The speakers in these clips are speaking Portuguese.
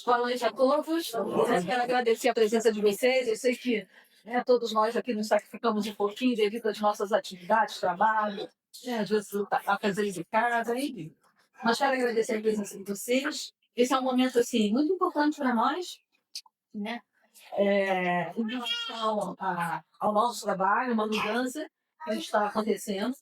Boa noite a todos. Eu quero agradecer a presença de vocês. Eu sei que todos nós aqui nos sacrificamos um pouquinho devido às nossas atividades, trabalho, às vezes a fazer de casa, enfim. Mas quero agradecer a presença de vocês. Esse é um momento assim, muito importante para nós, né? Em relação ao nosso trabalho, uma mudança que está acontecendo.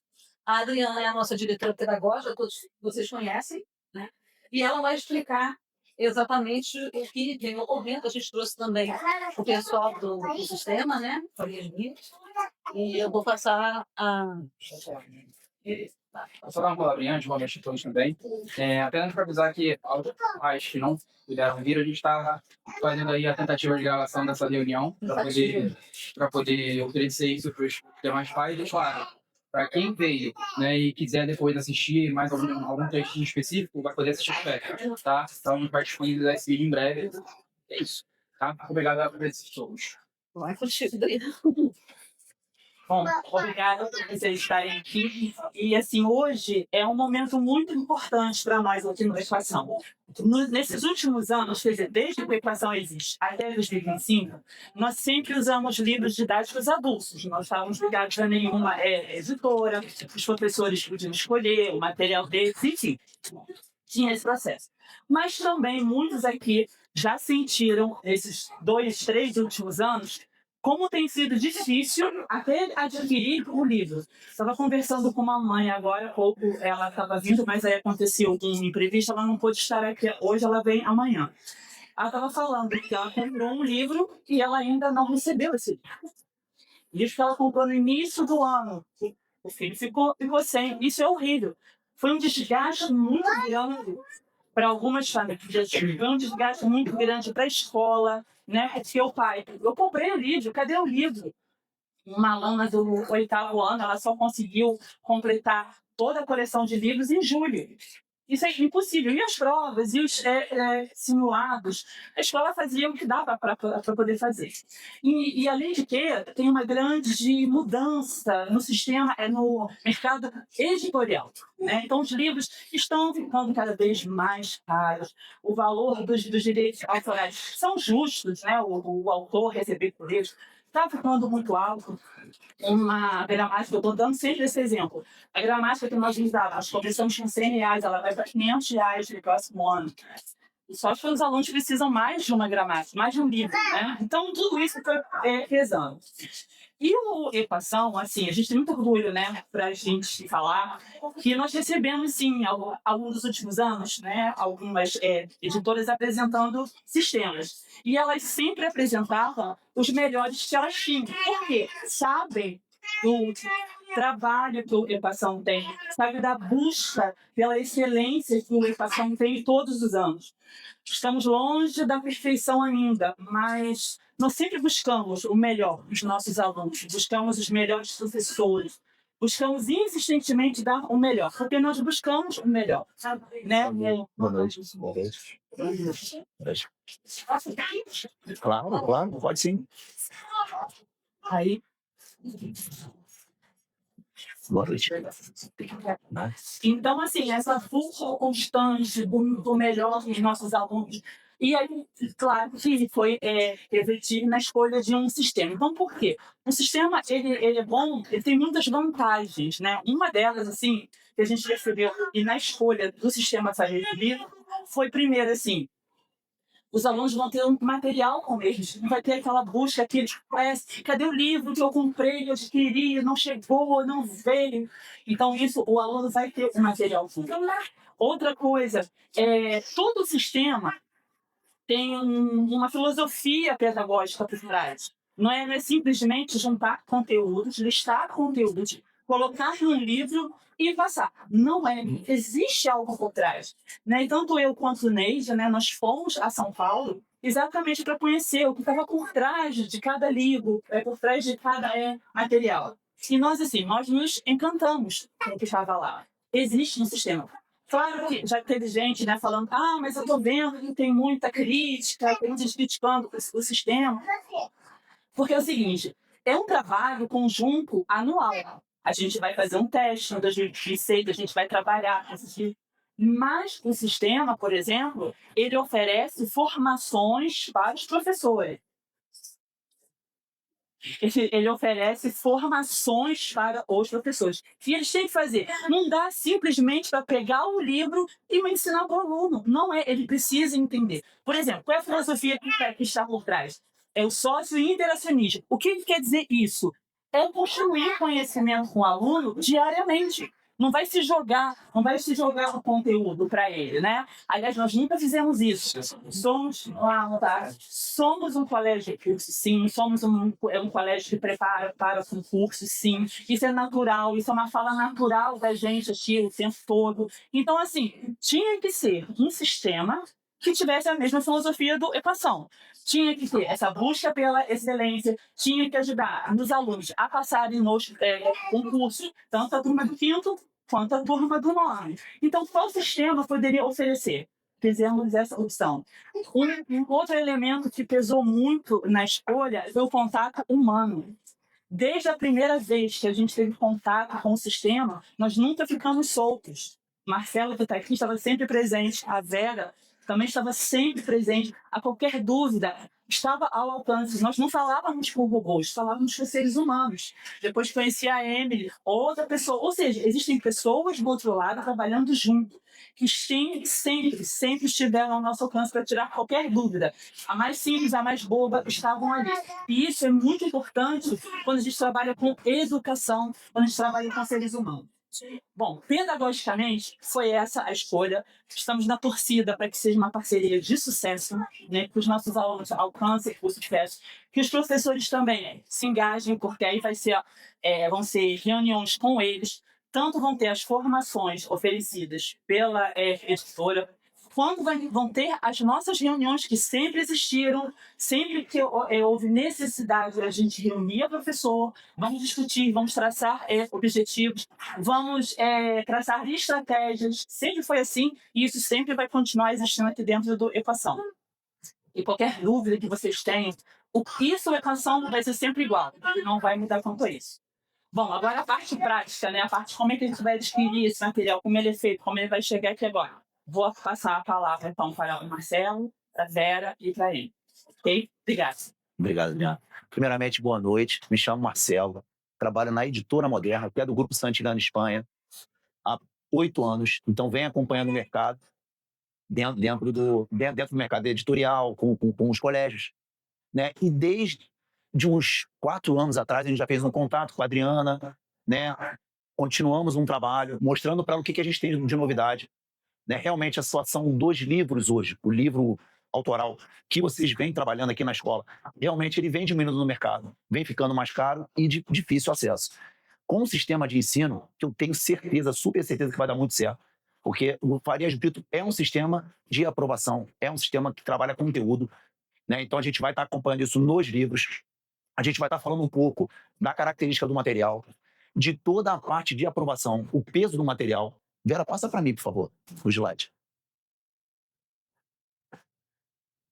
A Adriana é a nossa diretora pedagógica, todos vocês conhecem, né? E ela vai explicar exatamente o que vem ocorrendo. A gente trouxe também o pessoal do sistema, né? E eu vou passar a. Vou só dar uma palavrinha antes, boa noite a todos também. Apenas para avisar que aos pais que não puderam vir, a gente está fazendo aí a tentativa de gravação dessa reunião para poder oferecer isso para os demais pais. E claro, para quem veio, né, e quiser depois assistir mais algum trechinho específico, vai poder assistir perto, tá? Então a gente vai disponibilizar esse vídeo em breve. É isso, tá? Obrigado a presença todos. Vai contigo, Adriana. Bom, obrigada por vocês estarem aqui. E, assim, hoje é um momento muito importante para nós aqui no Equação. Nesses últimos anos, quer dizer, desde que a Equação existe até 2025, nós sempre usamos livros didáticos adultos. Nós estávamos ligados a nenhuma editora, os professores podiam escolher o material deles, enfim, tinha esse processo. Mas também muitos aqui já sentiram, esses 2, 3 últimos anos, como tem sido difícil até adquirir o livro. Estava conversando com uma mãe agora há pouco, ela estava vindo, mas aí aconteceu um imprevisto, ela não pôde estar aqui hoje, ela vem amanhã. Ela estava falando que ela comprou um livro e ela ainda não recebeu esse livro. Livro que ela comprou no início do ano. O filho ficou sem. Isso é horrível. Foi um desgaste muito grande para algumas famílias, foi um desgaste muito grande para a escola, né? Porque o pai, eu comprei o livro, cadê o livro? Uma aluna do 8º ano, ela só conseguiu completar toda a coleção de livros em julho. Isso é impossível. E as provas, e os simulados, a escola fazia o que dava para poder fazer. E, além de que, tem uma grande mudança no sistema, no mercado editorial. Né? Então, os livros estão ficando cada vez mais caros. O valor dos direitos autorais são justos, né? O autor receber por eles está ficando muito alto. Uma gramática, eu estou dando sempre esse exemplo. A gramática que nós usávamos, começamos com R$100, ela vai para R$500 no próximo ano. E só que os alunos precisam mais de uma gramática, mais de um livro, né? Então, tudo isso está pesando. E o Equação, assim, a gente tem muito orgulho, né, para a gente falar que nós recebemos, sim, ao longo dos últimos anos, né, algumas editoras apresentando sistemas. E elas sempre apresentavam os melhores que elas tinham. Por quê? Sabem do trabalho que o Equação tem, sabe da busca pela excelência que o Equação tem todos os anos. Estamos longe da perfeição ainda, mas nós sempre buscamos o melhor dos nossos alunos, buscamos os melhores professores, buscamos insistentemente dar o melhor, porque nós buscamos o melhor, né? Boa noite. Boa noite. Claro, pode sim. Aí. Boa noite. Então, assim, essa busca constante do melhor dos nossos alunos. E aí, claro que foi refletir na escolha de um sistema. Então, por quê? O sistema, ele é bom, ele tem muitas vantagens, né? Uma delas, assim, que a gente percebeu, e na escolha do sistema Saber Livre, foi primeiro, assim, os alunos vão ter um material com eles, não vai ter aquela busca que eles conhecem, cadê o livro que eu comprei, eu adquiri, não chegou, não veio. Então, isso, o aluno vai ter um material com ele. Outra coisa, todo o sistema tem uma filosofia pedagógica por trás. Não é simplesmente juntar conteúdos, listar conteúdos, colocar num livro e passar. Não é. Existe algo por trás. Né? Tanto eu quanto o Neide, né, nós fomos a São Paulo exatamente para conhecer o que estava por trás de cada livro, por trás de cada material. E nós, assim, nós nos encantamos com o que estava lá. Existe um sistema. Claro que já teve gente, né, falando, mas eu estou vendo que tem muita crítica, tem gente criticando o sistema. Porque é o seguinte, é um trabalho conjunto anual. A gente vai fazer um teste em 2026, a gente vai trabalhar, Mas o sistema, por exemplo, ele oferece formações para os professores. Ele oferece formações para os professores. E eles têm que fazer. Não dá simplesmente para pegar o livro e ensinar para o aluno. Não é, ele precisa entender. Por exemplo, qual é a filosofia que está por trás? É o sócio-interacionismo. O que quer dizer isso? É construir conhecimento com o aluno diariamente. Não vai se jogar o conteúdo para ele, né? Aliás, nós nunca fizemos isso. Somos um colégio de curso, sim. Somos um colégio que prepara para concurso, sim. Isso é natural, isso é uma fala natural da gente aqui o tempo todo. Então, assim, tinha que ser um sistema que tivesse a mesma filosofia do equação. Tinha que ter essa busca pela excelência, tinha que ajudar os alunos a passarem nos concursos, tanto a turma do quinto quanto a turma do nono. Então, qual sistema poderia oferecer? Fizemos essa opção. Um outro elemento que pesou muito na escolha foi o contato humano. Desde a primeira vez que a gente teve contato com o sistema, nós nunca ficamos soltos. Marcelo, que está aqui, estava sempre presente. A Vera também estava sempre presente. A qualquer dúvida, estava ao alcance. Nós não falávamos com robôs, falávamos com seres humanos. Depois conheci a Emily, outra pessoa. Ou seja, existem pessoas do outro lado trabalhando junto, que sempre estiveram ao nosso alcance para tirar qualquer dúvida. A mais simples, a mais boba, estavam ali. E isso é muito importante quando a gente trabalha com educação, quando a gente trabalha com seres humanos. Bom, pedagogicamente, foi essa a escolha. Estamos na torcida para que seja uma parceria de sucesso, né, que os nossos alunos alcancem o sucesso, que os professores também se engajem, porque aí vão ser reuniões com eles, tanto vão ter as formações oferecidas pela editora, quando vão ter as nossas reuniões que sempre existiram, sempre que houve necessidade, a gente reunia o professor, vamos discutir, vamos traçar objetivos, vamos traçar estratégias. Sempre foi assim e isso sempre vai continuar existindo aqui dentro do Equação. E qualquer dúvida que vocês tenham, isso, a equação vai ser sempre igual, e não vai mudar quanto a isso. Bom, agora a parte prática, né? A parte como é que a gente vai adquirir esse material, como ele é feito, como ele vai chegar aqui agora. Vou passar a palavra, então, para o Marcelo, para a Vera e para ele. Ok? Obrigado. Obrigado, Liana. Primeiramente, boa noite. Me chamo Marcelo. Trabalho na Editora Moderna, que é do Grupo Santillana, Espanha, há 8 anos. Então, venho acompanhando o mercado, dentro do mercado editorial, com os colégios, né? E desde uns 4 anos atrás, a gente já fez um contato com a Adriana, né? Continuamos um trabalho, mostrando para ela o que a gente tem de novidade. Né? Realmente, a situação dos livros hoje, o livro autoral que vocês vêm trabalhando aqui na escola, realmente ele vem diminuindo no mercado, vem ficando mais caro e de difícil acesso. Com o sistema de ensino, que eu tenho certeza, super certeza que vai dar muito certo, porque o Farias Brito é um sistema de aprovação, é um sistema que trabalha conteúdo, né? Então a gente vai estar acompanhando isso nos livros, a gente vai estar falando um pouco da característica do material, de toda a parte de aprovação, o peso do material. Vera, passa para mim, por favor, o slide.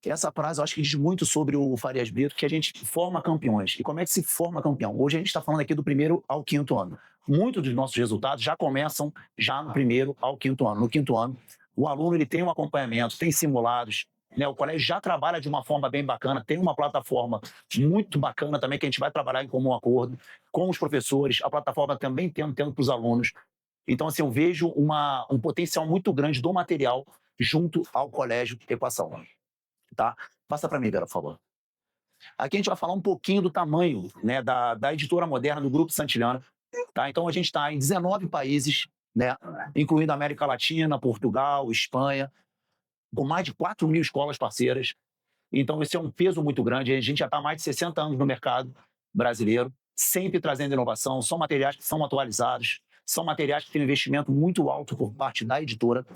Essa frase eu acho que diz muito sobre o Farias Brito, que a gente forma campeões. E como é que se forma campeão? Hoje a gente está falando aqui do 1º ao 5º ano. Muitos dos nossos resultados já começam já no 1º ao 5º ano. No 5º ano, o aluno ele tem um acompanhamento, tem simulados, né? O colégio já trabalha de uma forma bem bacana, tem uma plataforma muito bacana também que a gente vai trabalhar em comum acordo com os professores, a plataforma também tendo para os alunos. Então, assim, eu vejo um potencial muito grande do material junto ao Colégio Equação. Tá? Passa para mim, Vera, por favor. Aqui a gente vai falar um pouquinho do tamanho, né, da Editora Moderna do Grupo Santillana. Tá? Então, a gente está em 19 países, né, incluindo a América Latina, Portugal, Espanha, com mais de 4.000 escolas parceiras. Então, esse é um peso muito grande. A gente já está há mais de 60 anos no mercado brasileiro, sempre trazendo inovação. São materiais que são atualizados, são materiais que têm um investimento muito alto por parte da editora.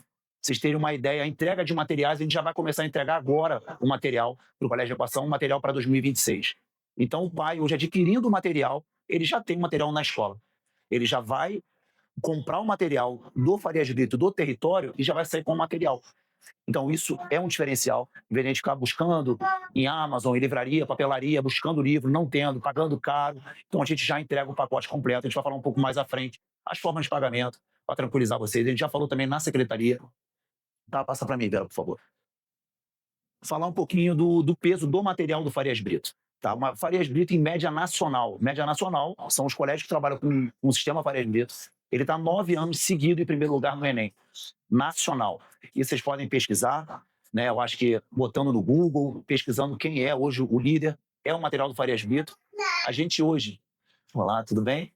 Vocês terem uma ideia, a entrega de materiais, a gente já vai começar a entregar agora o material para o Colégio de Equação, um material para 2026. Então, o pai, hoje adquirindo o material, ele já tem o material na escola. Ele já vai comprar o material do Farias Brito, do território, e já vai sair com o material. Então, isso é um diferencial. Em vez de a gente ficar buscando em Amazon, em livraria, papelaria, buscando livro, não tendo, pagando caro. Então, a gente já entrega o pacote completo. A gente vai falar um pouco mais à frente as formas de pagamento, para tranquilizar vocês. A gente já falou também na secretaria. Tá, passa para mim, Vera, por favor. Falar um pouquinho do peso do material do Farias Brito. Tá? Uma Farias Brito em média nacional. Média nacional são os colégios que trabalham com o sistema Farias Brito. Ele está 9 anos seguido em primeiro lugar no Enem. Nacional. E vocês podem pesquisar, né? Eu acho que botando no Google, pesquisando quem é hoje o líder, é o material do Farias Brito. A gente hoje... Olá, tudo bem?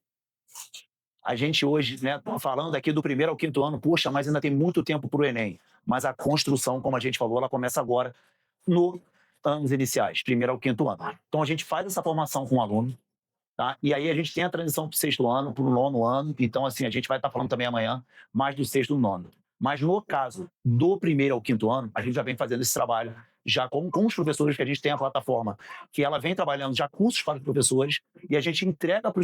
A gente hoje, né, falando aqui do primeiro ao quinto ano, poxa, mas ainda tem muito tempo para o Enem. Mas a construção, como a gente falou, ela começa agora, nos anos iniciais, primeiro ao quinto ano. Então a gente faz essa formação com o aluno, tá? E aí a gente tem a transição para o sexto ano, para o nono ano. Então, assim, a gente vai estar falando também amanhã mais do sexto e do nono. Mas no caso do primeiro ao quinto ano, a gente já vem fazendo esse trabalho já com os professores, que a gente tem a plataforma, que ela vem trabalhando já cursos para os professores, e a gente entrega para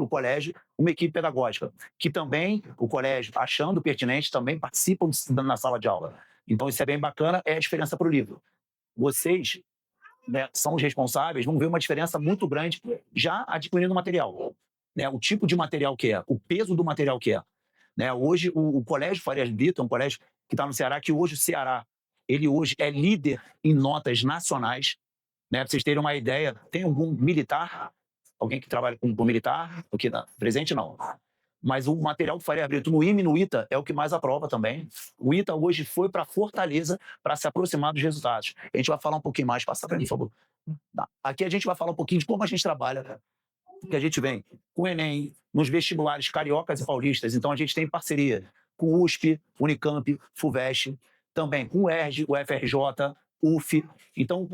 o colégio uma equipe pedagógica, que também o colégio, achando pertinente, também participam na sala de aula. Então isso é bem bacana, é a diferença para o livro. Vocês, né, são os responsáveis, vão ver uma diferença muito grande já adquirindo material. Né, o tipo de material que é, o peso do material que é. Né, hoje, o Colégio Farias Brito é um colégio que está no Ceará, que hoje o Ceará, ele hoje é líder em notas nacionais. Né, para vocês terem uma ideia, tem algum militar, alguém que trabalha com militar, aqui não, presente não. Mas o material do Farias Brito no IME e no ITA é o que mais aprova também. O ITA hoje foi para Fortaleza para se aproximar dos resultados. A gente vai falar um pouquinho mais, passa para mim, por favor. Tá. Aqui a gente vai falar um pouquinho de como a gente trabalha, que a gente vem com o Enem, nos vestibulares cariocas e paulistas. Então a gente tem parceria com o USP, Unicamp, FUVEST, também com o ERJ, o FRJ, UF. Então,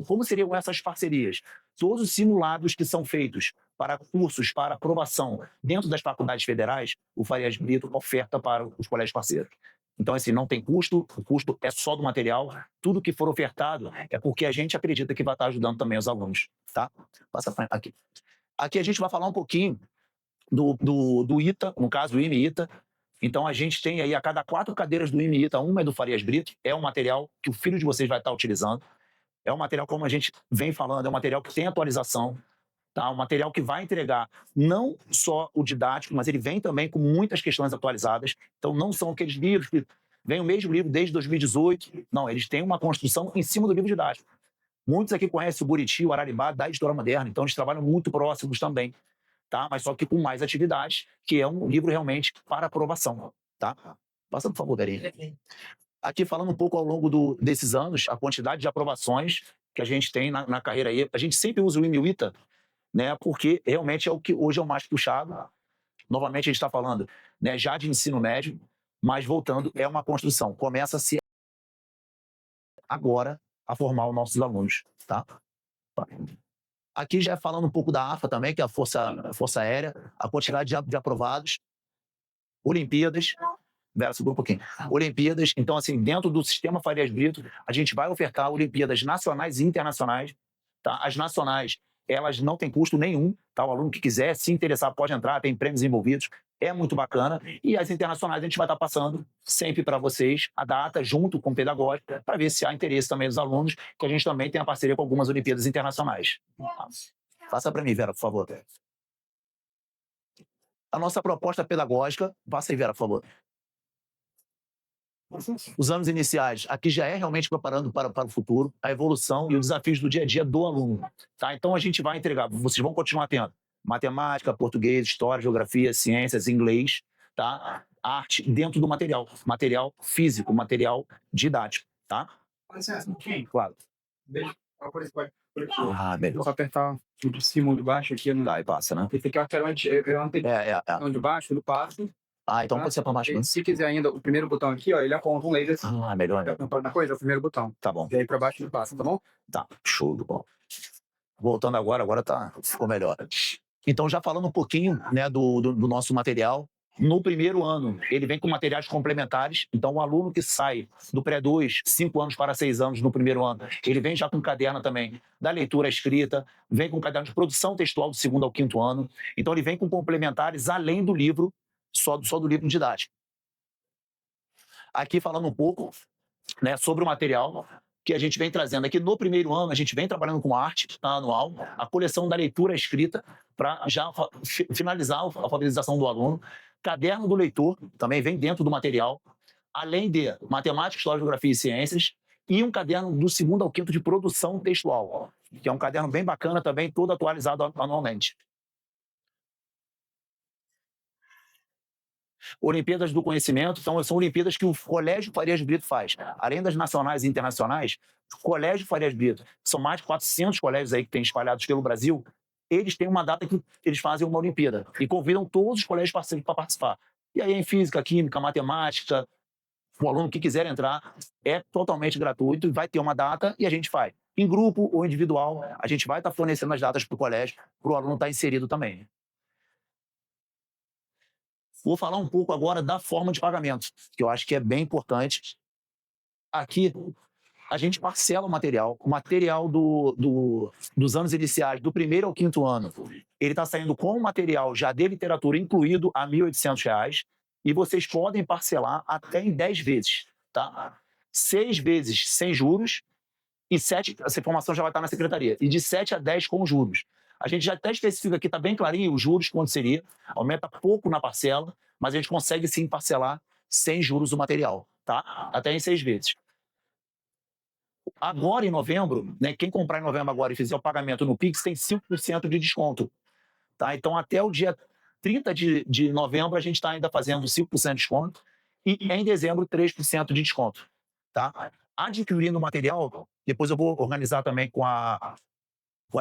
como seriam essas parcerias? Todos os simulados que são feitos para cursos, para aprovação dentro das faculdades federais, o Farias Brito oferta para os colégios parceiros. Então, assim, não tem custo, o custo é só do material. Tudo que for ofertado é porque a gente acredita que vai estar ajudando também os alunos. Tá? Passa aqui. Aqui a gente vai falar um pouquinho do ITA, no caso, do IME e ITA. Então, a gente tem aí, a cada 4 cadeiras do IME e ITA, uma é do Farias Brito, é um material que o filho de vocês vai estar utilizando. É um material, como a gente vem falando, é um material que tem atualização, tá? Um material que vai entregar não só o didático, mas ele vem também com muitas questões atualizadas. Então, não são aqueles livros que vem o mesmo livro desde 2018. Não, eles têm uma construção em cima do livro didático. Muitos aqui conhecem o Buriti, o Araribá, da Editora Moderna, então eles trabalham muito próximos também, tá? Mas só que com mais atividades, que é um livro realmente para aprovação, tá? Passa, por favor, Verinha. Aqui falando um pouco ao longo desses anos, a quantidade de aprovações que a gente tem na carreira aí. A gente sempre usa o IME e o ITA, né? Porque realmente é o que hoje é o mais puxado. Novamente a gente está falando, né, já de ensino médio, mas voltando, é uma construção. Começa-se agora a formar os nossos alunos, tá? Aqui já falando um pouco da AFA também, que é a Força Aérea, a quantidade de aprovados, Olimpíadas, Vera, segura um pouquinho. Olimpíadas, então assim, dentro do sistema Farias Brito, a gente vai ofertar Olimpíadas nacionais e internacionais, tá? As nacionais, elas não têm custo nenhum, tá? O aluno que quiser se interessar pode entrar, tem prêmios envolvidos, é muito bacana. E as internacionais a gente vai estar passando sempre para vocês a data junto com o pedagógico para ver se há interesse também dos alunos, que a gente também tem a parceria com algumas Olimpíadas internacionais. Passa para mim, Vera, por favor. A nossa proposta pedagógica, passa aí, Vera, por favor. Os anos iniciais, aqui já é realmente preparando para o futuro, a evolução e os desafios do dia a dia do aluno. Tá? Então a gente vai entregar, vocês vão continuar tendo matemática, português, história, geografia, ciências, inglês, tá? Arte dentro do material físico, material didático, tá? Claro. Melhor. Só apertar o de cima ou de baixo aqui. Tá, e passa, né? Esse aqui eu quero antes de baixo, do passo. Então pode ser para baixo. Se quiser ainda, o primeiro botão aqui, ó, ele aponta um laser assim. Melhor. Na coisa, é o primeiro botão. Tá bom. E aí para baixo ele passa, tá bom? Tá, show do bom. Voltando agora ficou melhor. Então, já falando um pouquinho, né, do nosso material, no primeiro ano, ele vem com materiais complementares. Então, o aluno que sai do pré-2, 5 anos para 6 anos no primeiro ano, ele vem já com caderno também da leitura escrita, vem com caderno de produção textual do 2º ao 5º ano. Então, ele vem com complementares além do livro, só do livro didático. Aqui falando um pouco, né, sobre o material que a gente vem trazendo aqui no primeiro ano, a gente vem trabalhando com arte anual, a coleção da leitura escrita, para já finalizar a alfabetização do aluno. Caderno do leitor, também vem dentro do material. além de matemática, história, geografia e ciências, e um caderno do 2º ao 5º de produção textual, que é um caderno bem bacana também, todo atualizado anualmente. Olimpíadas do Conhecimento, então são Olimpíadas que o Colégio Farias Brito faz. Além das nacionais e internacionais, o Colégio Farias Brito, são mais de 400 colégios aí que tem espalhados pelo Brasil, eles têm uma data que eles fazem uma Olimpíada e convidam todos os colégios parceiros para participar. E aí em física, química, matemática, o aluno que quiser entrar é totalmente gratuito e vai ter uma data e a gente faz. Em grupo ou individual, a gente vai estar fornecendo as datas para o colégio, para o aluno estar inserido também. Vou falar um pouco agora da forma de pagamento, que eu acho que é bem importante. Aqui, a gente parcela o material. O material dos anos iniciais, do 1º ao 5º ano, ele está saindo com o material já de literatura incluído a R$ 1.800, e vocês podem parcelar até em 10 vezes. Tá? 6 vezes sem juros, e 7, essa informação já vai estar na secretaria, e de 7 a 10 com juros. A gente já até especifica aqui, está bem clarinho os juros, quanto seria, aumenta pouco na parcela, mas a gente consegue sim parcelar sem juros o material, tá? Até em 6 vezes. Agora em novembro, né, quem comprar em novembro agora e fizer o pagamento no Pix tem 5% de desconto, tá? Então até o dia 30 de novembro a gente está ainda fazendo 5% de desconto e em dezembro 3% de desconto, tá? Adquirindo o material, depois eu vou organizar também com a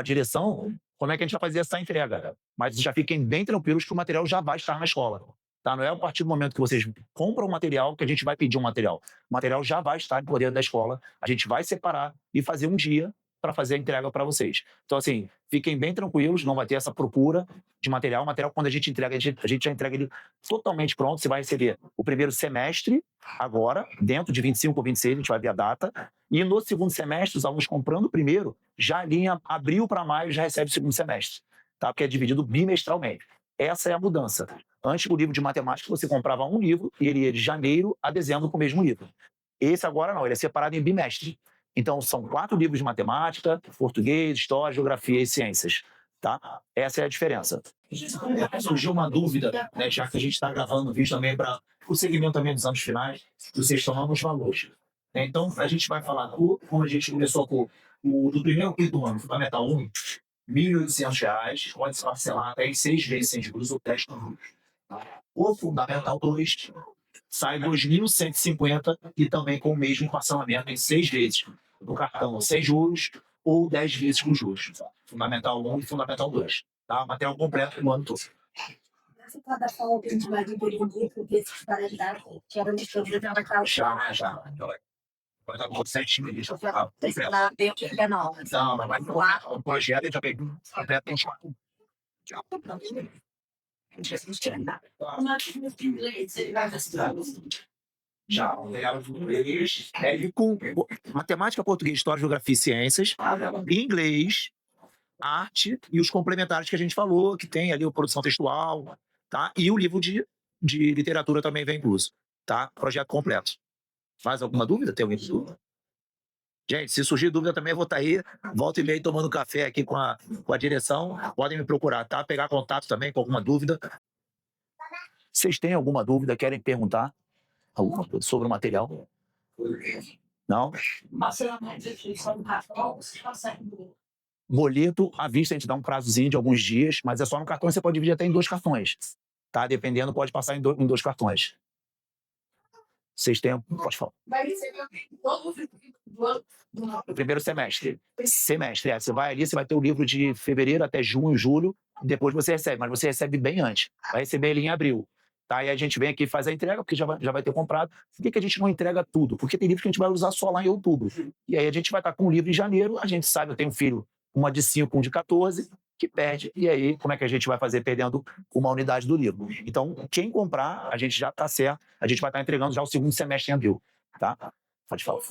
direção como é que a gente vai fazer essa entrega. Mas já fiquem bem tranquilos que o material já vai estar na escola. Tá? Não é a partir do momento que vocês compram o material que a gente vai pedir um material. O material já vai estar em poder da escola, a gente vai separar e fazer um dia para fazer a entrega para vocês. Então, assim, fiquem bem tranquilos, não vai ter essa procura de material. O material, quando a gente entrega, a gente já entrega ele totalmente pronto. Você vai receber o primeiro semestre agora, dentro de 25 ou 26, a gente vai ver a data. E no segundo semestre, os alunos comprando o primeiro, já em abril para maio, já recebe o segundo semestre, tá? Porque é dividido bimestralmente. Essa é a mudança. Antes, o livro de matemática, você comprava um livro e ele ia de janeiro a dezembro com o mesmo livro. Esse agora não, ele é separado em bimestre. Então, são 4 livros de matemática, português, história, geografia e ciências. Tá? Essa é a diferença. Surgiu uma dúvida, né, já que a gente está gravando o vídeo também para o segmento também dos anos finais, vocês estão nos valores. Então, a gente vai falar, como a gente começou com o do 1º ao 5º ano, Fundamental 1, R$ 1.800, pode se parcelar até em 6 vezes sem juros ou 10 com juros. O Fundamental 2 sai R$ 2.150 e também com o mesmo parcelamento em 6 vezes no cartão sem juros ou 10 vezes com juros. Fundamental 1 e Fundamental 2. Tá? Material completo no ano todo. Nessa plataforma que a gente vai dividir o grupo desses para ajudar, que era de fazer já vai estar o chão. Já. Vai estar com 7 meses. Lá dentro da nova. Não, mas o projeto já pegou. Completo tem 4. Já, e com matemática, português, história, geografia e ciências, inglês, arte e os complementares que a gente falou, que tem ali a produção textual, tá? E o livro de literatura também vem incluso, tá? Projeto completo. Mais alguma dúvida? Tem alguém com dúvida? Gente, se surgir dúvida também, eu vou estar aí, volta e meia tomando café aqui com a direção. Podem me procurar, tá? Pegar contato também com alguma dúvida. Vocês têm alguma dúvida, querem perguntar alguma coisa sobre o material? Não? Boleto à vista, a gente dá um prazozinho de alguns dias, mas é só no cartão, você pode dividir até em 2 cartões. Tá? Dependendo, pode passar em 2 cartões. Vocês têm... Pode falar. O primeiro semestre. Você vai ali, você vai ter o livro de fevereiro até junho, julho, depois você recebe, mas você recebe bem antes. Vai receber ele em abril. Tá? E a gente vem aqui e faz a entrega, porque já vai ter comprado. Por que a gente não entrega tudo? Porque tem livro que a gente vai usar só lá em outubro. E aí a gente vai estar com um livro em janeiro, a gente sabe, eu tenho um filho, uma de 5, um de 14, que perde. E aí, como é que a gente vai fazer perdendo uma unidade do livro? Então, quem comprar, a gente já está certo, a gente vai estar entregando já o segundo semestre em abril. Tá? Pode falar.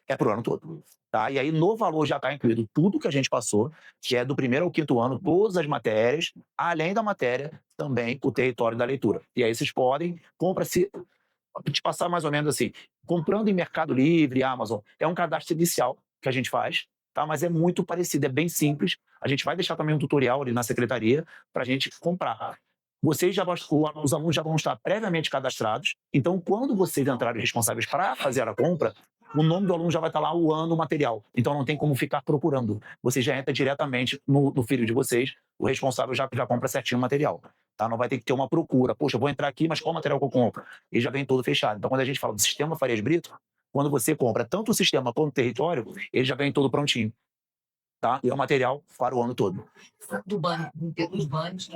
É pro ano todo. Tá? E aí, no valor já está incluído tudo que a gente passou, que é do 1º ao 5º ano, todas as matérias, além da matéria, também o território da leitura. E aí vocês podem, compra-se, te passar mais ou menos assim, comprando em Mercado Livre, Amazon, é um cadastro inicial que a gente faz, tá? Mas é muito parecido, é bem simples. A gente vai deixar também um tutorial ali na secretaria para a gente comprar. os alunos já vão estar previamente cadastrados. Então, quando vocês entrarem responsáveis para fazer a compra, o nome do aluno já vai estar lá, o ano, o material. Então, não tem como ficar procurando. Você já entra diretamente no filho de vocês, o responsável já compra certinho o material. Tá? Não vai ter que ter uma procura. Poxa, eu vou entrar aqui, mas qual material que eu compro? Ele já vem todo fechado. Então, quando a gente fala do sistema Farias Brito, quando você compra tanto o sistema quanto o território, ele já vem todo prontinho. Tá? E é o material para o ano todo. Do banho, dos banhos,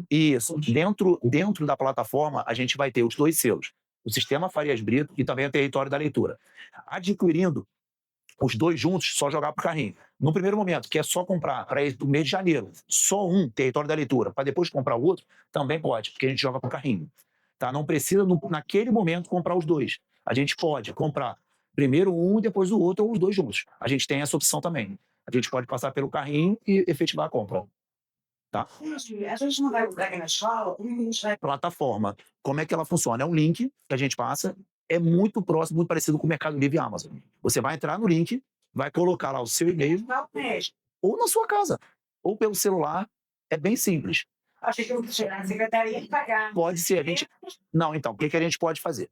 Isso. Dentro da plataforma, a gente vai ter os 2 selos. O sistema Farias Brito e também o território da leitura. Adquirindo os 2 juntos, só jogar para o carrinho. No primeiro momento, que é só comprar para o mês de janeiro, só um território da leitura, para depois comprar o outro, também pode, porque a gente joga para o carrinho. Tá? Não precisa, naquele momento, comprar os 2. A gente pode comprar primeiro um e depois o outro, ou os 2 juntos. A gente tem essa opção também. A gente pode passar pelo carrinho e efetivar a compra. Tá? A gente não vai lugar na escola, a gente vai... Plataforma, como é que ela funciona? É um link que a gente passa, é muito próximo, muito parecido com o Mercado Livre e Amazon. Você vai entrar no link, vai colocar lá o seu e-mail, ou na sua casa, ou pelo celular, é bem simples. Achei que eu ia chegar na secretaria e pagar. Pode ser, Não, então, o que a gente pode fazer?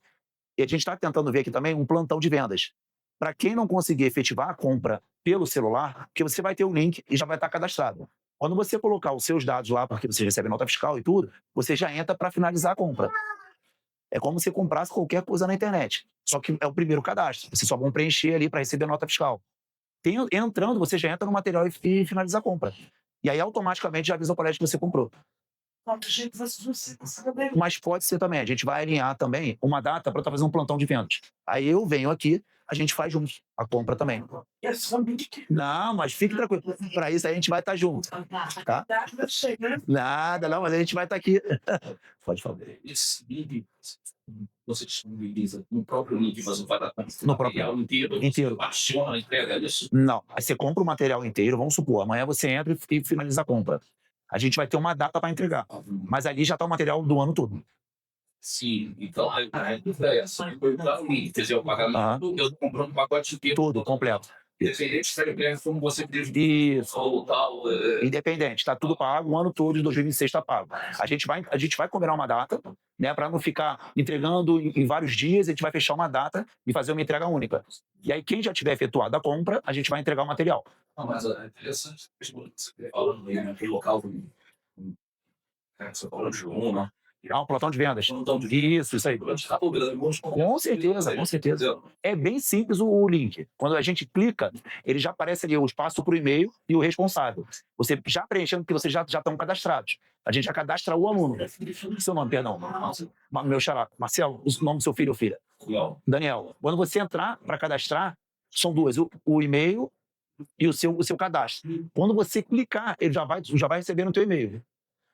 E a gente está tentando ver aqui também um plantão de vendas. Para quem não conseguir efetivar a compra pelo celular, porque você vai ter o link e já vai estar cadastrado. Quando você colocar os seus dados lá, porque você recebe nota fiscal e tudo, você já entra para finalizar a compra. É como se comprasse qualquer coisa na internet. Só que é o primeiro cadastro. Vocês só vão preencher ali para receber nota fiscal. Entrando, você já entra no material e finaliza a compra. E aí, automaticamente, já avisa o colégio que você comprou. Mas pode ser também. A gente vai alinhar também uma data para fazer um plantão de vendas. Aí eu venho aqui, a gente faz junto a compra também. Não, mas fique tranquilo. Para isso a gente vai estar junto. Tá? Nada, não, mas a gente vai estar aqui. Pode falar. Esse link você disponibiliza no próprio link, mas não vai dar No próprio inteiro. Aciona a entrega disso? Não. Aí você compra o material inteiro, vamos supor, amanhã você entra e finaliza a compra. A gente vai ter uma data para entregar. Mas ali já está o material do ano todo. Sim, então a dúvida é essa. Eu dar o link, quer dizer, o pagamento, eu estou comprando um pacote inteiro. Tudo, completo. Independente se é como você pediu Isso. ou tal. Independente, está tudo pago, o ano todo de 2026 está pago. A gente vai combinar uma data, né, para não ficar entregando em vários dias, a gente vai fechar uma data e fazer uma entrega única. E aí, quem já tiver efetuado a compra, a gente vai entregar o material. Não, mas é interessante, você falando aí naquele local, você falou de uma. Um plantão de vendas. Plantão de Isso aí. Com certeza, com certeza. É bem simples o link. Quando a gente clica, ele já aparece ali o espaço para o e-mail e o responsável. Você já preenchendo, porque vocês já estão cadastrados. A gente já cadastra o aluno. Seu nome, perdão. Meu xará. Marcelo, o nome do seu filho ou filha? Daniel. Quando você entrar para cadastrar, são 2. O e-mail e o seu cadastro. Quando você clicar, ele já vai receber no teu e-mail.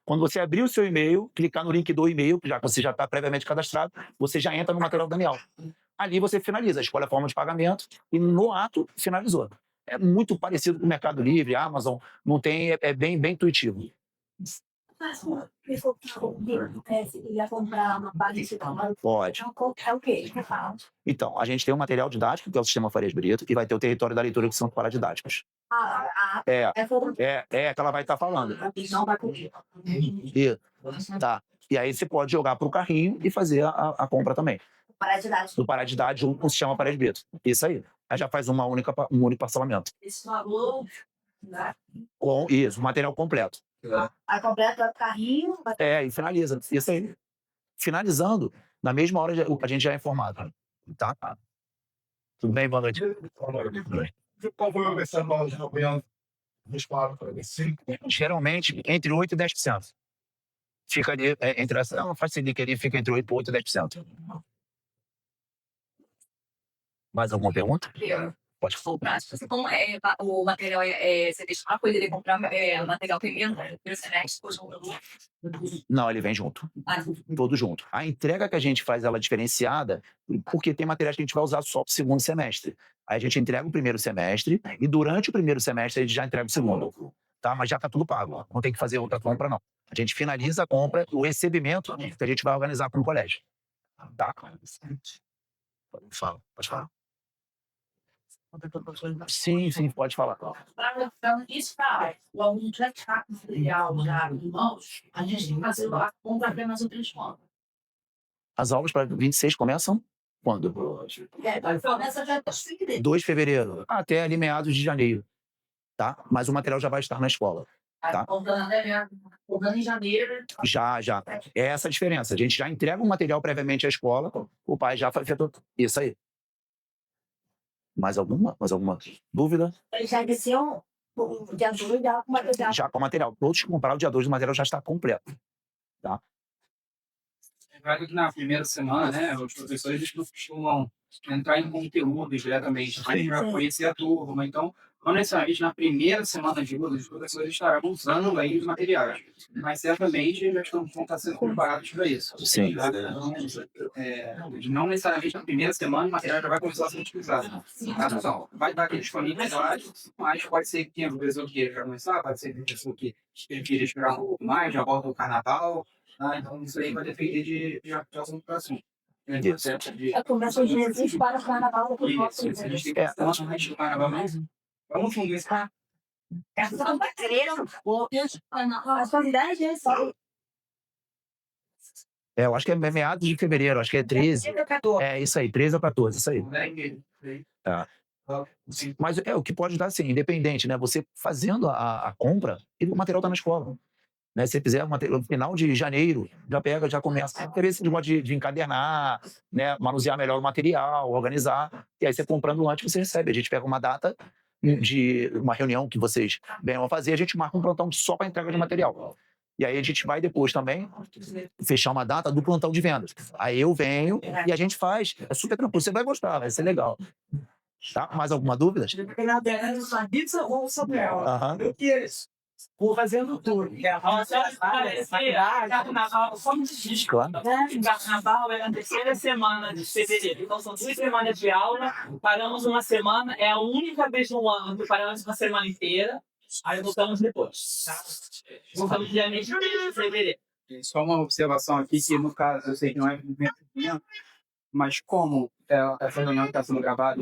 Quando você abrir o seu e-mail, clicar no link do e-mail, já que você já está previamente cadastrado, você já entra no material do Daniel. Ali você finaliza, escolhe a forma de pagamento e no ato finalizou. É muito parecido com o Mercado Livre, Amazon, não tem, é bem intuitivo. ia comprar uma base de Pode. É o quê? Então, a gente tem um material didático, que é o sistema Farias Brito, e vai ter o território da leitura, que são paradidáticos. É que ela vai estar falando. Não vai pedir. Tá. E aí você pode jogar para o carrinho e fazer a compra também. Do Paradidático junto com o sistema Farias Brito. Isso aí. Aí já faz um único parcelamento. Esse valor, né? Com isso, material completo. Aí completa o carrinho. E finaliza. Isso aí. Finalizando, na mesma hora a gente já é informado. Tá? Tudo bem? Boa noite. Qual foi o percentual de apoiando disparo para esse? Geralmente, entre 8% e 10%. Fica ali, entre essa. Não, faz sentido que ele fica entre 8% e 10%. Mais alguma pergunta? Pode falar. Como o material você deixa para poder comprar material primeiro semestre? Não, ele vem junto. Todo junto. A entrega que a gente faz, ela é diferenciada, porque tem materiais que a gente vai usar só para o segundo semestre. Aí a gente entrega o primeiro semestre e durante o primeiro semestre a gente já entrega o segundo. Tá? Mas já está tudo pago. Não tem que fazer outra compra, não. A gente finaliza a compra, o recebimento que a gente vai organizar com o colégio. Tá? Pode falar. Sim, sim, pode falar. Então, isso tá. O aluno já está com material já em mãos, a gente tem que fazer a compra apenas no transporte. As aulas para 26 começam quando? Começa já 2 de fevereiro, até ali meados de janeiro, tá? Mas o material já vai estar na escola, tá? Comprando em janeiro. Já. É essa a diferença. A gente já entrega o material previamente à escola, o pai já faz isso aí. Mais alguma dúvida? Já que o dia 2 já com material. Já com o material. Todos que compraram o dia 2 o material já está completo, tá? Claro que na primeira semana, né, os professores eles costumam entrar em conteúdo diretamente, para conhecer a turma. Então, não necessariamente na primeira semana de uso, os professores estarão usando aí os materiais, mas certamente já vão estar sendo preparados para isso. Sim. Tá? Então, não necessariamente na primeira semana o material já vai começar a ser utilizado. Tá? Então, vai estar aqui disponibilidade, mas pode ser que tenha professor que queira já começar, pode ser que professor que ele queira esperar um pouco mais, já volta o carnaval. Então, isso aí vai depender de assunto para assunto. Começa os meses para o carnaval. Isso, a gente tem que estar antes do carnaval mesmo. Vamos fundir isso. Não vai querer, são 10 vezes só. Eu acho que é meados de fevereiro, acho que é 13. É isso aí, 13 ou 14, isso aí. Tá. Mas o que pode dar, assim, independente, né? Você fazendo a compra, e o material está na escola. Né? Se você fizer no final de janeiro, já pega, já começa. Às vezes você pode de encadernar, né? Manusear melhor o material, organizar. E aí você comprando antes, você recebe. A gente pega uma data de uma reunião que vocês venham a fazer, a gente marca um plantão só para entrega de material. E aí a gente vai depois também fechar uma data do plantão de vendas. Aí eu venho e a gente faz. É super tranquilo, você vai gostar, vai ser legal. Tá? Mais alguma dúvida? Aham. Vou fazendo tudo. Carnaval, como se diz? Claro. Carnaval é a terceira semana de fevereiro. Então são 2 semanas de aula, paramos uma semana, é a única vez no ano que paramos uma semana inteira, aí voltamos depois. Tá? Voltamos de janeiro e fevereiro. Só uma observação aqui, que no caso, eu sei que não é movimento, mas como essa reunião está sendo gravada,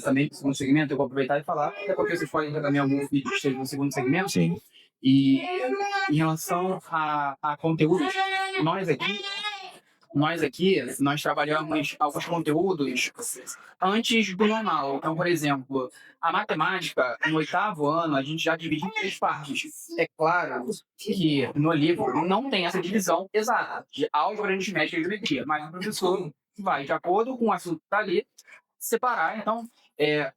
também no segundo segmento, eu vou aproveitar e falar, até porque vocês podem ter também alguns vídeos que no segundo segmento. Sim. E em relação a conteúdos, nós trabalhamos alguns conteúdos antes do normal. Então, por exemplo, a matemática, no 8º ano, a gente já divide em 3 partes. É claro que no livro não tem essa divisão exata de álgebra, aritmética e geometria, mas o professor vai, de acordo com o assunto que está ali, separar. Então,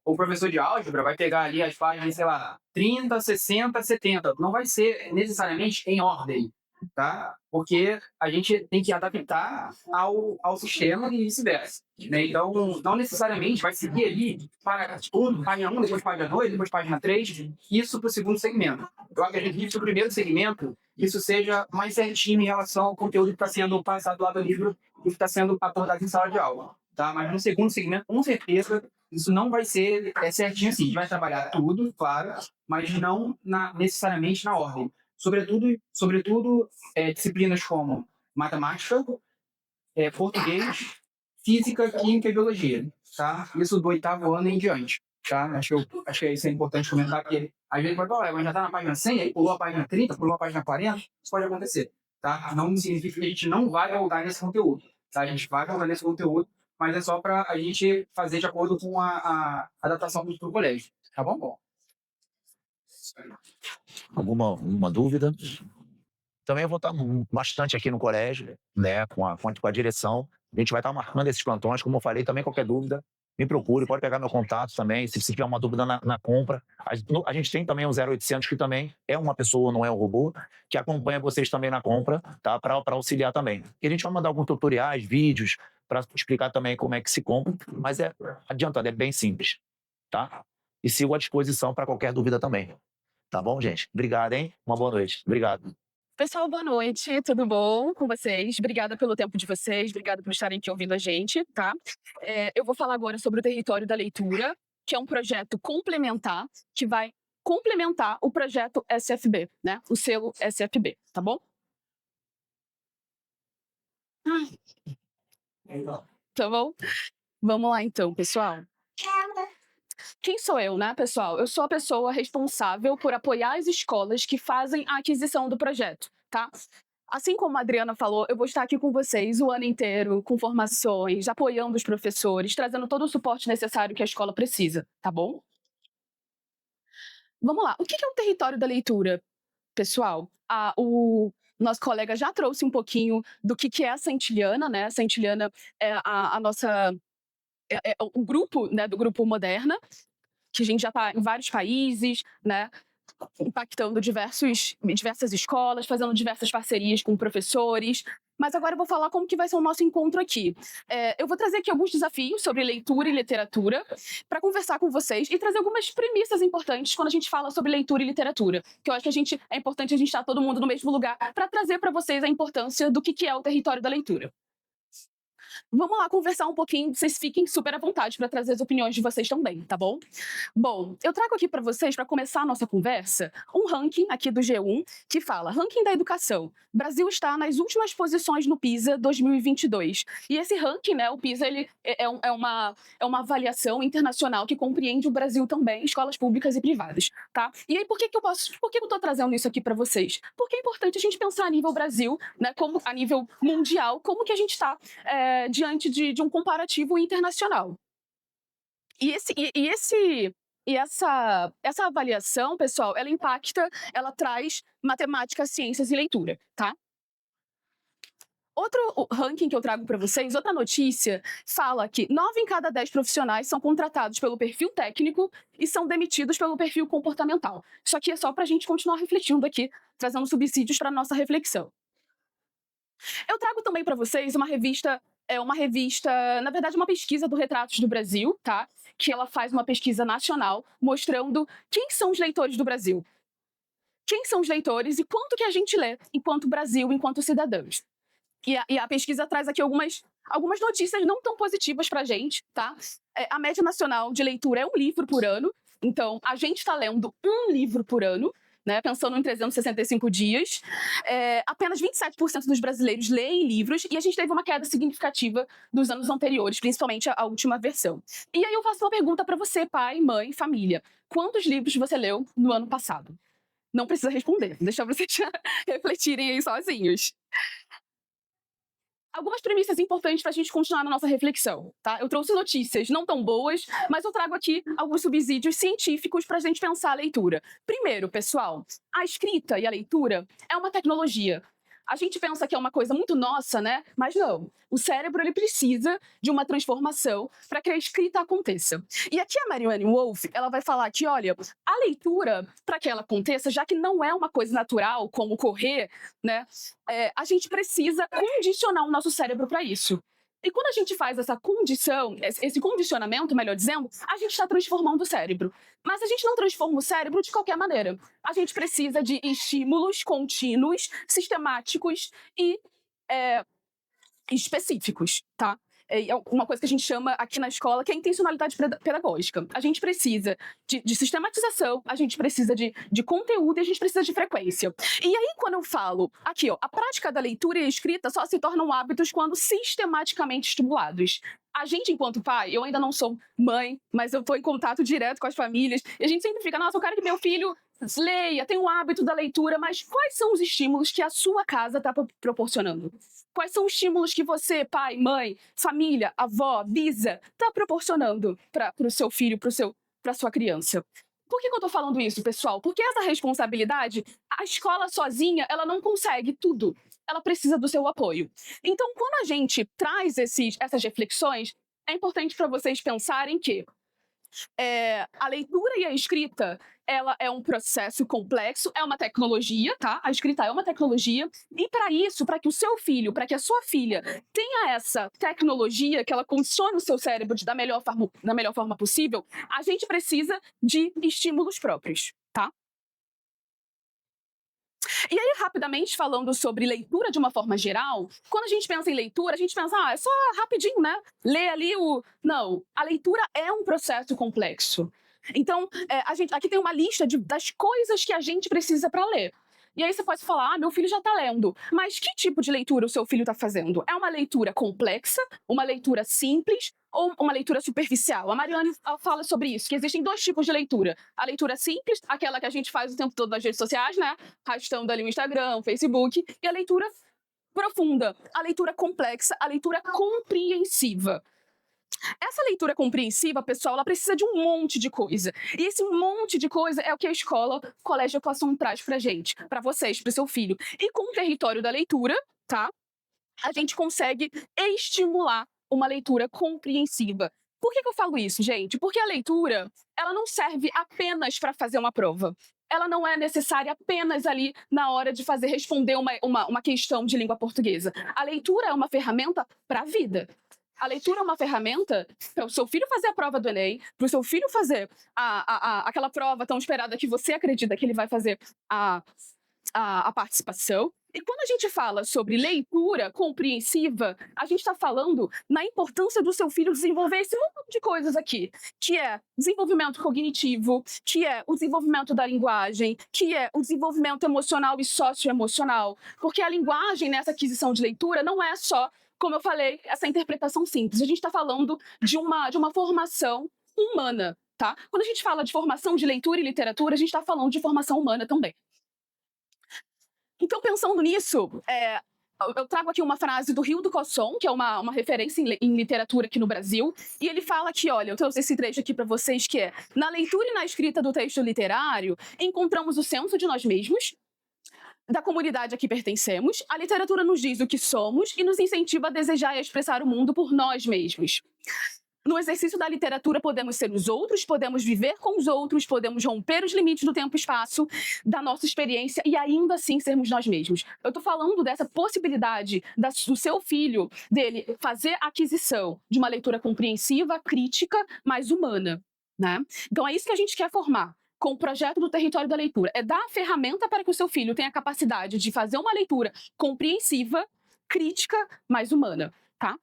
o professor de álgebra vai pegar ali as páginas, sei lá, 30, 60, 70. Não vai ser necessariamente em ordem, tá? Porque a gente tem que adaptar ao sistema e vice-versa. Né? Então, não necessariamente vai seguir ali para tudo, página 1, depois página 2, depois página 3, isso para o segundo segmento. Eu acredito que para o primeiro segmento, isso seja mais certinho em relação ao conteúdo que está sendo passado lá do livro e que está sendo abordado em sala de aula. Tá? Mas no segundo segmento, com certeza, isso não vai ser certinho assim. A gente vai trabalhar tudo, claro, mas não necessariamente na ordem. Sobretudo disciplinas como matemática, português, física, química e biologia. Tá? Isso do 8º ano em diante. Tá? Acho que isso é importante comentar, porque às vezes pode falar, mas já está na página 100, aí pulou a página 30, pulou a página 40, isso pode acontecer. Tá? Não significa que a gente não vai voltar nesse conteúdo. Tá? A gente vai voltar nesse conteúdo, mas é só para a gente fazer de acordo com a adaptação do colégio. Tá bom? Alguma dúvida? Também eu vou estar bastante aqui no colégio, né, com a direção. A gente vai estar marcando esses plantões, como eu falei, também qualquer dúvida, me procure, pode pegar meu contato também, se você tiver uma dúvida na compra. A gente tem também o 0800, que também é uma pessoa, não é um robô, que acompanha vocês também na compra, tá, para auxiliar também. E a gente vai mandar alguns tutoriais, vídeos, para explicar também como é que se compra, mas adiantando, é bem simples, tá? E sigo à disposição para qualquer dúvida também. Tá bom, gente? Obrigado, hein? Uma boa noite. Obrigado. Pessoal, boa noite, tudo bom com vocês? Obrigada pelo tempo de vocês, obrigada por estarem aqui ouvindo a gente, tá? Eu vou falar agora sobre o Território da Leitura, que é um projeto complementar, que vai complementar o projeto SFB, né? O selo SFB, tá bom? Tá bom? Vamos lá então, pessoal. Quem sou eu, né, pessoal? Eu sou a pessoa responsável por apoiar as escolas que fazem a aquisição do projeto, tá? Assim como a Adriana falou, eu vou estar aqui com vocês o ano inteiro, com formações, apoiando os professores, trazendo todo o suporte necessário que a escola precisa, tá bom? Vamos lá. O que é um território da leitura, pessoal? O nosso colega já trouxe um pouquinho do que é a Centilhana, né? A Centilhana é a nossa... É o grupo, né, do Grupo Moderna, que a gente já está em vários países, né? Impactando diversas escolas, fazendo diversas parcerias com professores. Mas agora eu vou falar como que vai ser o nosso encontro aqui. Eu vou trazer aqui alguns desafios sobre leitura e literatura para conversar com vocês e trazer algumas premissas importantes quando a gente fala sobre leitura e literatura. Que eu acho que é importante a gente estar todo mundo no mesmo lugar para trazer para vocês a importância do que é o território da leitura. Vamos lá conversar um pouquinho, vocês fiquem super à vontade para trazer as opiniões de vocês também, tá bom? Bom, eu trago aqui para vocês, para começar a nossa conversa, um ranking aqui do G1 que fala: Ranking da Educação. Brasil está nas últimas posições no PISA 2022. E esse ranking, né, o PISA, ele é uma avaliação internacional que compreende o Brasil também, escolas públicas e privadas, tá? E aí, por que eu tô trazendo isso aqui para vocês? Porque é importante a gente pensar a nível Brasil, né, como a nível mundial, como que a gente está diante de um comparativo internacional. Essa avaliação, pessoal, ela traz matemática, ciências e leitura, tá? Outro ranking que eu trago para vocês, outra notícia, fala que 9 em cada 10 profissionais são contratados pelo perfil técnico e são demitidos pelo perfil comportamental. Isso aqui é só para a gente continuar refletindo aqui, trazendo subsídios para nossa reflexão. Eu trago também para vocês uma revista, na verdade, uma pesquisa do Retratos do Brasil, tá? Que ela faz uma pesquisa nacional mostrando quem são os leitores do Brasil. Quem são os leitores e quanto que a gente lê enquanto Brasil, enquanto cidadãos. E a pesquisa traz aqui algumas notícias não tão positivas pra gente, tá? A média nacional de leitura é um livro por ano, então a gente está lendo um livro por ano, né, pensando em 365 dias. Apenas 27% dos brasileiros leem livros e a gente teve uma queda significativa dos anos anteriores, principalmente a última versão. E aí eu faço uma pergunta para você, pai, mãe, família. Quantos livros você leu no ano passado? Não precisa responder, deixa vocês refletirem aí sozinhos. Algumas premissas importantes para a gente continuar na nossa reflexão, tá? Eu trouxe notícias não tão boas, mas eu trago aqui alguns subsídios científicos para a gente pensar a leitura. Primeiro, pessoal, a escrita e a leitura é uma tecnologia. A gente pensa que é uma coisa muito nossa, né? Mas não. O cérebro, ele precisa de uma transformação para que a escrita aconteça. E aqui a Marianne Wolf, ela vai falar que, olha, a leitura, para que ela aconteça, já que não é uma coisa natural, como correr, né? A gente precisa condicionar o nosso cérebro para isso. E quando a gente faz essa condição, esse condicionamento, melhor dizendo, a gente está transformando o cérebro. Mas a gente não transforma o cérebro de qualquer maneira. A gente precisa de estímulos contínuos, sistemáticos e específicos, tá? É uma coisa que a gente chama aqui na escola que é intencionalidade pedagógica. A gente precisa de sistematização, a gente precisa de conteúdo e a gente precisa de frequência. E aí, quando eu falo aqui, ó, a prática da leitura e a escrita só se tornam hábitos quando sistematicamente estimulados. A gente, enquanto pai, eu ainda não sou mãe, mas eu estou em contato direto com as famílias, e a gente sempre fica, nossa, eu quero que meu filho leia, tenha o hábito da leitura, mas quais são os estímulos que a sua casa está proporcionando? Quais são os estímulos que você, pai, mãe, família, avó, bisa, está proporcionando para o seu filho, para sua criança? Por que eu estou falando isso, pessoal? Porque essa responsabilidade, a escola sozinha, ela não consegue tudo. Ela precisa do seu apoio. Então, quando a gente traz essas reflexões, é importante para vocês pensarem que a leitura e a escrita, ela é um processo complexo, é uma tecnologia, tá? A escrita é uma tecnologia, e para isso, para que o seu filho, para que a sua filha tenha essa tecnologia, que ela condicione o seu cérebro da melhor forma possível, a gente precisa de estímulos próprios, tá? E aí, rapidamente, falando sobre leitura de uma forma geral, quando a gente pensa em leitura, a gente pensa, é só rapidinho, né? Ler ali o... Não, a leitura é um processo complexo. Então, aqui tem uma lista das coisas que a gente precisa para ler. E aí você pode falar, meu filho já está lendo. Mas que tipo de leitura o seu filho está fazendo? É uma leitura complexa, uma leitura simples ou uma leitura superficial? A Mariane fala sobre isso, que existem 2 tipos de leitura. A leitura simples, aquela que a gente faz o tempo todo nas redes sociais, né? Arrastando ali o Instagram, o Facebook. E a leitura profunda, a leitura complexa, a leitura compreensiva. Essa leitura compreensiva, pessoal, ela precisa de um monte de coisa. E esse monte de coisa é o que a escola, o Colégio de Atuação traz pra gente, pra vocês, pro seu filho. E com o território da leitura, tá? A gente consegue estimular uma leitura compreensiva. Por que eu falo isso, gente? Porque a leitura, ela não serve apenas para fazer uma prova. Ela não é necessária apenas ali na hora de responder uma questão de língua portuguesa. A leitura é uma ferramenta para a vida. A leitura é uma ferramenta para o seu filho fazer a prova do Enem, para o seu filho fazer aquela prova tão esperada que você acredita que ele vai fazer a participação. E quando a gente fala sobre leitura compreensiva, a gente está falando na importância do seu filho desenvolver esse monte de coisas aqui, que é desenvolvimento cognitivo, que é o desenvolvimento da linguagem, que é o desenvolvimento emocional e socioemocional, porque a linguagem nessa aquisição de leitura não é só, como eu falei, essa interpretação simples. A gente está falando de uma formação humana, tá? Quando a gente fala de formação de leitura e literatura, a gente está falando de formação humana também. Então, pensando nisso, eu trago aqui uma frase do Rio do Cosson, que é uma referência em literatura aqui no Brasil, e ele fala que, olha, eu trouxe esse trecho aqui para vocês, que é: na leitura e na escrita do texto literário, encontramos o senso de nós mesmos, da comunidade a que pertencemos. A literatura nos diz o que somos e nos incentiva a desejar e a expressar o mundo por nós mesmos. No exercício da literatura, podemos ser os outros, podemos viver com os outros, podemos romper os limites do tempo e espaço, da nossa experiência e ainda assim sermos nós mesmos. Eu estou falando dessa possibilidade do seu filho, dele fazer a aquisição de uma leitura compreensiva, crítica, mas humana, né? Então é isso que a gente quer formar com o projeto do Território da Leitura. É dar a ferramenta para que o seu filho tenha a capacidade de fazer uma leitura compreensiva, crítica, mas humana, tá?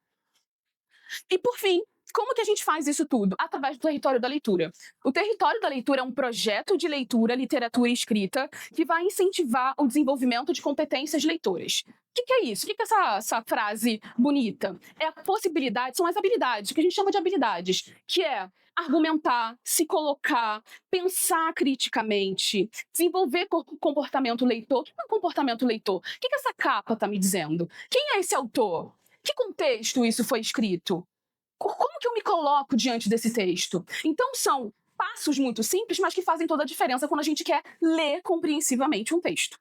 E por fim, como que a gente faz isso tudo? Através do Território da Leitura. O Território da Leitura é um projeto de leitura, literatura e escrita que vai incentivar o desenvolvimento de competências leitoras. O que é isso? O que é essa frase bonita? É a possibilidade, são as habilidades, o que a gente chama de habilidades, que é argumentar, se colocar, pensar criticamente, desenvolver comportamento leitor. O que é um comportamento leitor? O que essa capa está me dizendo? Quem é esse autor? Que contexto isso foi escrito? Como que eu me coloco diante desse texto? Então, são passos muito simples, mas que fazem toda a diferença quando a gente quer ler compreensivamente um texto.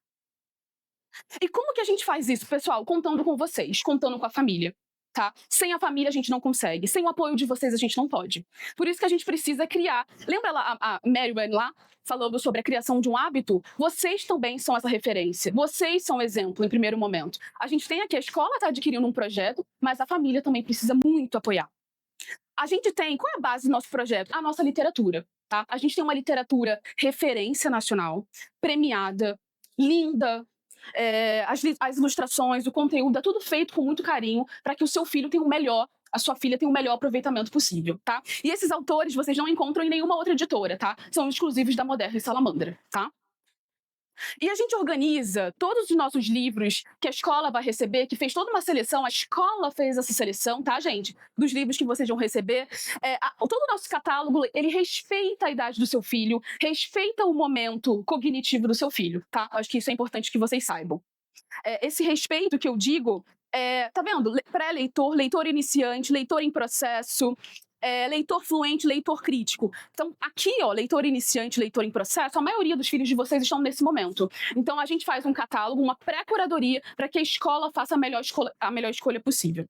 E como que a gente faz isso, pessoal? Contando com vocês, contando com a família, tá? Sem a família a gente não consegue, sem o apoio de vocês a gente não pode. Por isso que a gente precisa criar. Lembra lá a Mary lá falando sobre a criação de um hábito? Vocês também são essa referência. Vocês são exemplo em primeiro momento. A gente tem aqui, a escola está adquirindo um projeto, mas a família também precisa muito apoiar. A gente tem, qual é a base do nosso projeto? A nossa literatura, tá? A gente tem uma literatura referência nacional, premiada, linda, as ilustrações, o conteúdo, é tudo feito com muito carinho para que o seu filho tenha o melhor, a sua filha tenha o melhor aproveitamento possível, tá? E esses autores vocês não encontram em nenhuma outra editora, tá? São exclusivos da Moderna e Salamandra, tá? E a gente organiza todos os nossos livros que a escola vai receber, que fez toda uma seleção, a escola fez essa seleção, tá, gente? Dos livros que vocês vão receber. Todo o nosso catálogo, ele respeita a idade do seu filho, respeita o momento cognitivo do seu filho, tá? Acho que isso é importante que vocês saibam. Esse respeito que eu digo, tá vendo? Pré-leitor, leitor iniciante, leitor em processo, leitor fluente, leitor crítico. Então, aqui, ó, leitor iniciante, leitor em processo, a maioria dos filhos de vocês estão nesse momento. Então, a gente faz um catálogo, uma pré-curadoria para que a escola faça a melhor escolha possível.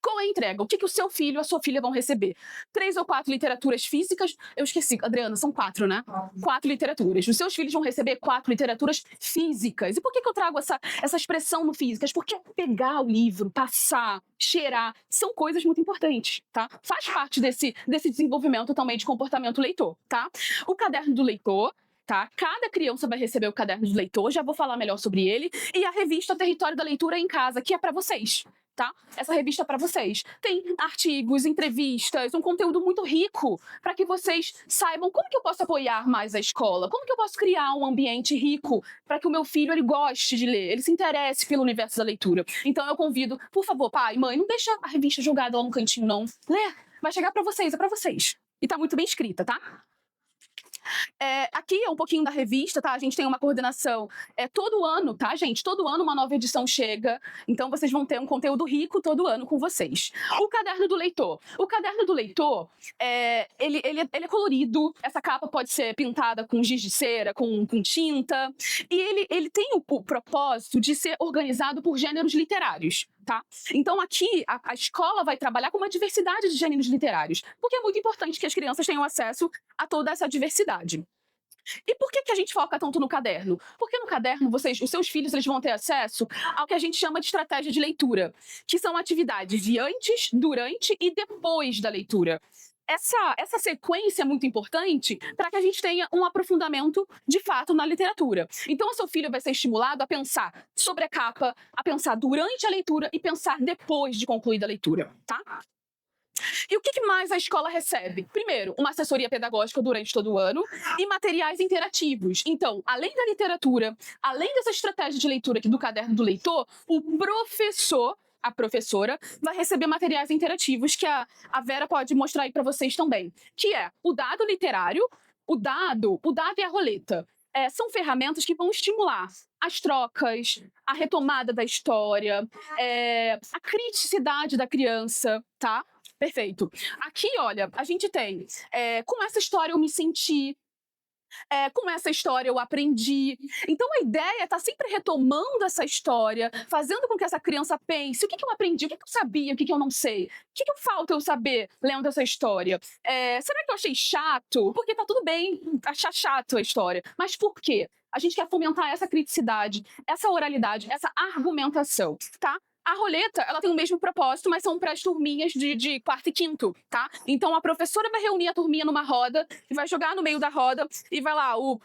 Com a entrega, o que o seu filho e a sua filha vão receber? 3 ou 4 literaturas físicas. Eu esqueci, Adriana, são 4, né? 4 literaturas. Os seus filhos vão receber 4 literaturas físicas. E por que eu trago essa expressão no físicas? Porque pegar o livro, passar, cheirar, são coisas muito importantes, tá? Faz parte desse desenvolvimento também de comportamento leitor, tá? O caderno do leitor, tá? Cada criança vai receber o caderno do leitor, já vou falar melhor sobre ele. E a revista Território da Leitura em Casa, que é para vocês. Tá? tá? Essa revista para vocês. Tem artigos, entrevistas, um conteúdo muito rico para que vocês saibam como que eu posso apoiar mais a escola, como que eu posso criar um ambiente rico para que o meu filho ele goste de ler, ele se interesse pelo universo da leitura. Então eu convido, por favor, pai, mãe, não deixa a revista jogada lá no cantinho, não. Lê, vai chegar para vocês, é para vocês. E tá muito bem escrita, tá? Aqui é um pouquinho da revista, tá? A gente tem uma coordenação todo ano, tá, gente? Todo ano uma nova edição chega, então vocês vão ter um conteúdo rico todo ano com vocês. O caderno do leitor. O caderno do leitor, ele é colorido, essa capa pode ser pintada com giz de cera, com tinta, e ele tem o propósito de ser organizado por gêneros literários. Tá? Então aqui a escola vai trabalhar com uma diversidade de gêneros literários, porque é muito importante que as crianças tenham acesso a toda essa diversidade. E por que a gente foca tanto no caderno? Porque no caderno, os seus filhos eles vão ter acesso ao que a gente chama de estratégia de leitura, que são atividades de antes, durante e depois da leitura. Essa sequência é muito importante para que a gente tenha um aprofundamento de fato na literatura. Então, o seu filho vai ser estimulado a pensar sobre a capa, a pensar durante a leitura e pensar depois de concluída a leitura, tá? E o que mais a escola recebe? Primeiro, uma assessoria pedagógica durante todo o ano e materiais interativos. Então, além da literatura, além dessa estratégia de leitura aqui do caderno do leitor, o professor, a professora, vai receber materiais interativos que a Vera pode mostrar aí para vocês também, que é o dado literário, o dado e a roleta. São ferramentas que vão estimular as trocas, a retomada da história, a criticidade da criança, tá? Perfeito. Aqui, olha, a gente tem, com essa história eu me senti, com essa história eu aprendi. Então a ideia é estar sempre retomando essa história, fazendo com que essa criança pense, o que eu aprendi, o que eu sabia, o que eu não sei, o que falta eu saber lendo essa história. Será que eu achei chato? Porque tá tudo bem achar chato a história, mas por quê? A gente quer fomentar essa criticidade, essa oralidade, essa argumentação, tá? A roleta, ela tem o mesmo propósito, mas são para as turminhas de quarto e quinto, tá? Então, a professora vai reunir a turminha numa roda e vai jogar no meio da roda e vai lá, o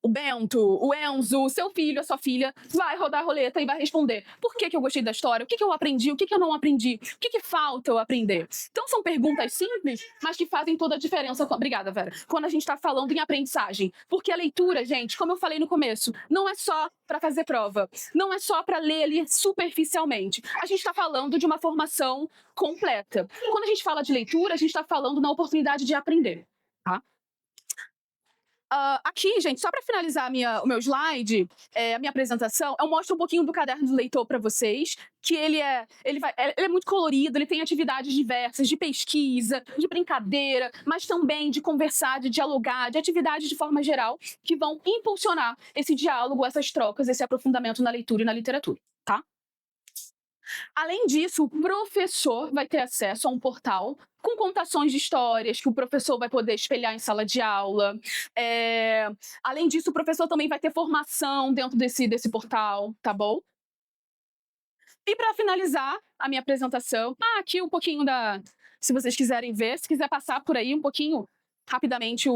Bento, o Enzo, o seu filho, a sua filha, vai rodar a roleta e vai responder por que eu gostei da história, o que eu aprendi, o que eu não aprendi, o que falta eu aprender. Então, são perguntas simples, mas que fazem toda a diferença. Obrigada, Vera. Quando a gente está falando em aprendizagem. Porque a leitura, gente, como eu falei no começo, não é só para fazer prova, não é só para ler ali superficialmente. A gente está falando de uma formação completa. Quando a gente fala de leitura, a gente está falando na oportunidade de aprender, tá? Aqui, gente, só para finalizar o meu slide, a minha apresentação, eu mostro um pouquinho do caderno do leitor para vocês, que ele é muito colorido, ele tem atividades diversas de pesquisa, de brincadeira, mas também de conversar, de dialogar, de atividades de forma geral, que vão impulsionar esse diálogo, essas trocas, esse aprofundamento na leitura e na literatura, tá? Além disso, o professor vai ter acesso a um portal com contações de histórias que o professor vai poder espelhar em sala de aula. Além disso, o professor também vai ter formação dentro desse portal, tá bom? E para finalizar a minha apresentação, aqui um pouquinho se vocês quiserem ver, se quiser passar por aí um pouquinho rapidamente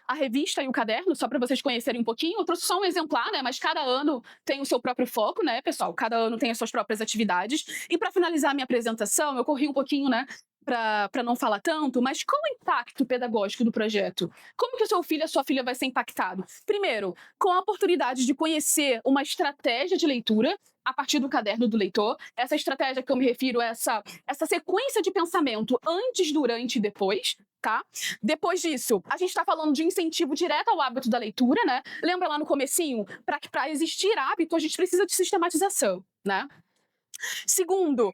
a revista e o caderno, só para vocês conhecerem um pouquinho. Eu trouxe só um exemplar, né? Mas cada ano tem o seu próprio foco, né, pessoal? Cada ano tem as suas próprias atividades. E para finalizar a minha apresentação, eu corri um pouquinho, né, para não falar tanto, mas qual o impacto pedagógico do projeto? Como que o seu filho, a sua filha vai ser impactado? Primeiro, com a oportunidade de conhecer uma estratégia de leitura a partir do caderno do leitor. Essa estratégia que eu me refiro é essa sequência de pensamento antes, durante e depois, tá? Depois disso, a gente está falando de incentivo direto ao hábito da leitura, né? Lembra lá no comecinho? Para existir hábito, a gente precisa de sistematização, né? Segundo,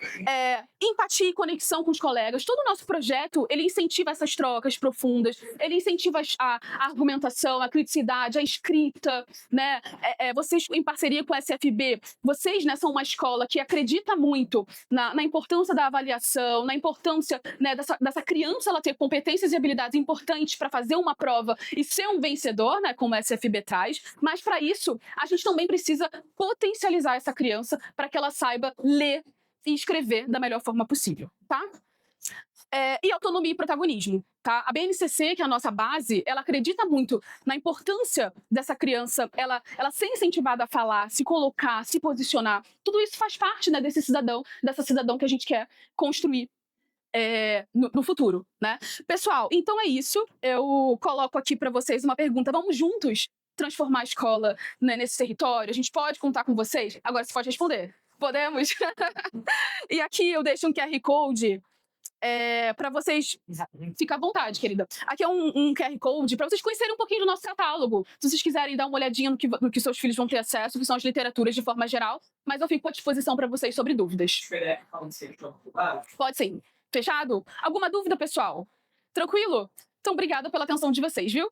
empatia e conexão com os colegas. Todo o nosso projeto, ele incentiva essas trocas profundas, ele incentiva a argumentação, a criticidade, a escrita, né? Vocês, em parceria com a SFB, vocês, né, são uma escola que acredita muito na importância da avaliação, na importância, né, dessa criança ela ter competências e habilidades importantes para fazer uma prova e ser um vencedor, né, como a SFB traz, mas para isso, a gente também precisa potencializar essa criança para que ela saiba ler e escrever da melhor forma possível, tá? E autonomia e protagonismo, tá? A BNCC, que é a nossa base, ela acredita muito na importância dessa criança, ela ser incentivada a falar, se colocar, se posicionar. Tudo isso faz parte, né, desse cidadão, dessa cidadão que a gente quer construir no futuro, né? Pessoal, então é isso. Eu coloco aqui para vocês uma pergunta. Vamos juntos transformar a escola, né, nesse território? A gente pode contar com vocês? Agora você pode responder. Podemos? E aqui eu deixo um QR Code para vocês. Fica à vontade, querida. Aqui é um QR Code para vocês conhecerem um pouquinho do nosso catálogo. Se vocês quiserem dar uma olhadinha no que seus filhos vão ter acesso, que são as literaturas de forma geral. Mas eu fico à disposição para vocês sobre dúvidas. Pode sim. Fechado? Alguma dúvida, pessoal? Tranquilo? Então, obrigada pela atenção de vocês, viu?